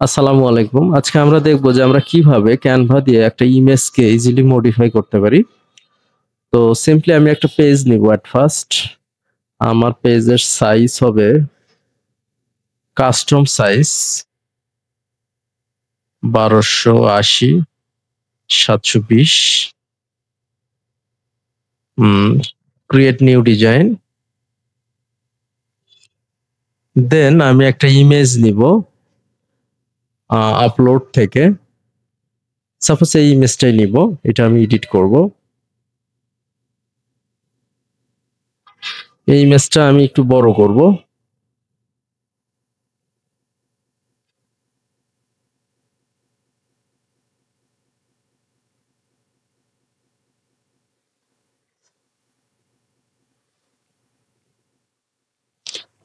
আসসালামু আলাইকুম। আজকে আমরা দেখব যে আমরা কিভাবে ক্যানভা দিয়ে একটা ইমেজকে ইজিলি মডিফাই করতে পারি। তো সিম্পলি আমি একটা পেজ নিব এট ফার্স্ট। আমার পেজের সাইজ হবে custom size 1280 720। Create new design. Then আমি একটা ইমেজ নিব আপলোড থেকে। সাপোজ এই ইমেজটাই নিব, এটা আমি এডিট করব। এই ইমেজটা আমি একটু বড় করব।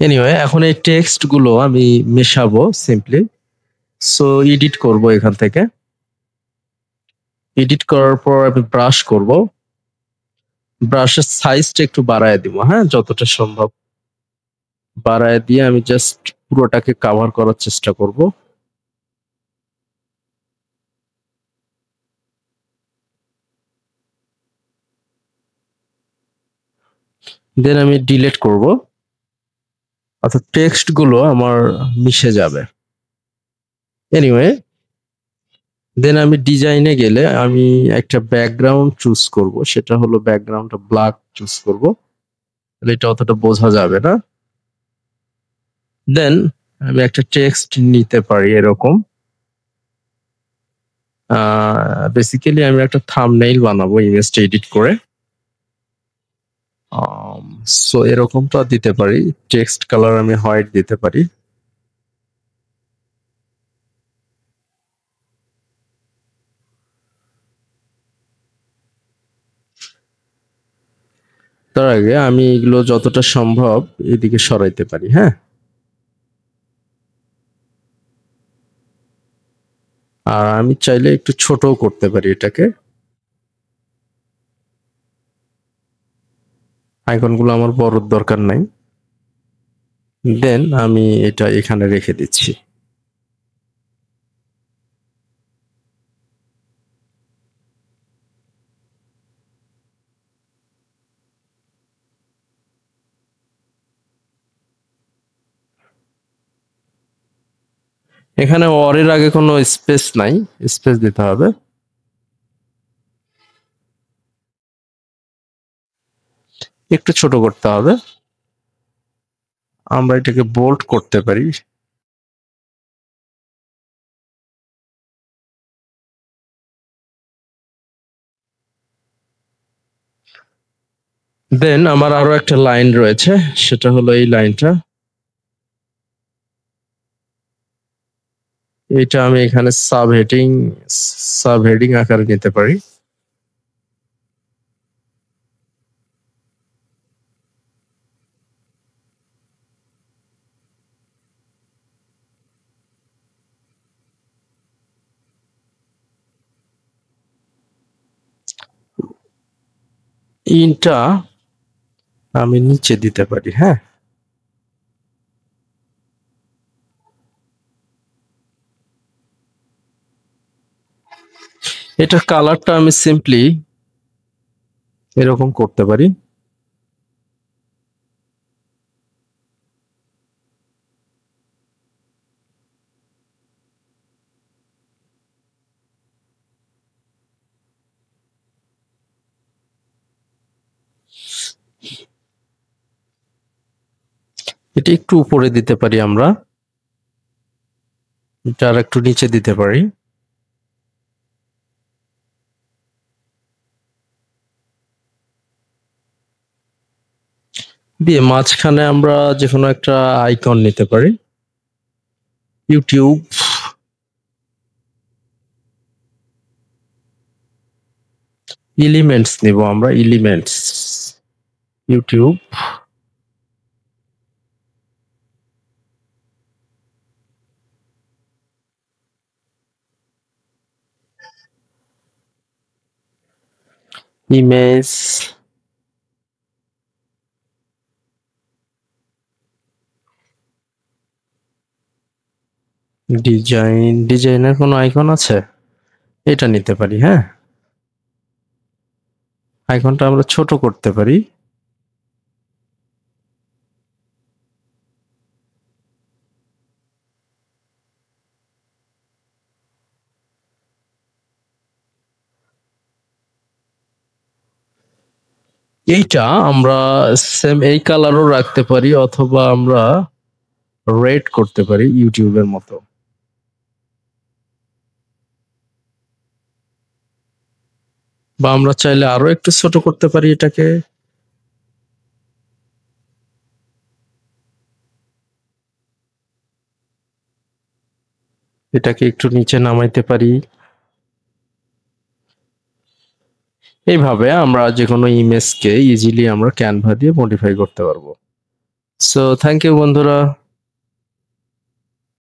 এনিওয়ে, এখন এই টেক্সট গুলো আমি মেশাবো সিম্পলি। সো এডিট করব এখান থেকে। এডিট করার পর আমি ব্রাশ করব। ব্রাশের সাইজটা একটু বাড়ায় দিব, হ্যাঁ, যতটা সম্ভব বাড়ায় দিয়ে আমি জাস্ট পুরোটাকে কভার করার চেষ্টা করব। দেন আমি ডিলিট করব, অর্থাৎ টেক্সট গুলো আমার মিশে যাবে। এনিওয়ে, দেন আমি ডিজাইনে গেলে আমি একটা ব্যাকগ্রাউন্ড চুজ করব, সেটা হলো ব্যাকগ্রাউন্ডটা ব্ল্যাক চুজ করব, তাহলে এটা অতটা বোঝা যাবে না। দেন আমি একটা টেক্সট নিতে পারি এরকম। বেসিক্যালি আমি একটা থাম্বনেইল বানাবো ইমেজটা এডিট করে। সো এরকমটা দিতে পারি। টেক্সট কালার আমি হোয়াইট দিতে পারি। তার আগে আমি এগুলো যতটা সম্ভব এদিকে সরাইতে পারি, হ্যাঁ। আর আমি চাইলে একটু ছোটও করতে পারি এটাকে। আইকনগুলো আমার বড় দরকার নাই। দেন আমি এটা এখানে রেখে দিচ্ছি। এখানে অর এর আগে কোনো স্পেস নাই, স্পেস দিতে হবে। একটু ছোট করতে হবে। আমরা এটাকে বোল্ড করতে পারি। দেন আমার আরো একটা লাইন রয়েছে, সেটা হলো এই লাইনটা। এটা আমি এখানে সাব হেডিং আকারে নিতে পারি। ইনটা আমি নিচে দিতে পারি, হ্যাঁ। এটার কালারটা আমি সিম্পলি এরকম করতে পারি। এটা একটু উপরে দিতে পারি আমরা। এটা আর একটু নিচে দিতে পারি। দিয়ে মাঝখানে আমরা যে কোনো একটা আইকন নিতে পারি। ইউটিউব, এলিমেন্টস নিব আমরা, এলিমেন্টস, ইউটিউব। ইমেজ, ডিজাইনের কোনো আইকন আছে? এটা নিতে পারি। হ্যাঁ, আইকনটা আমরা ছোট করতে পারি। এইটা আমরা সেম এই কালারও রাখতে পারি, অথবা আমরা রেড করতে পারি ইউটিউবের মতো। বা আমরা চাইলে আরো একটু ছোট করতে পারি এটাকে। এটাকে একটু নিচে নামাইতে পারি। এইভাবে আমরা যে কোনো ইমেজকে ইজিলি আমরা ক্যানভা দিয়ে মডিফাই করতে পারবো। সো থ্যাংক ইউ বন্ধুরা।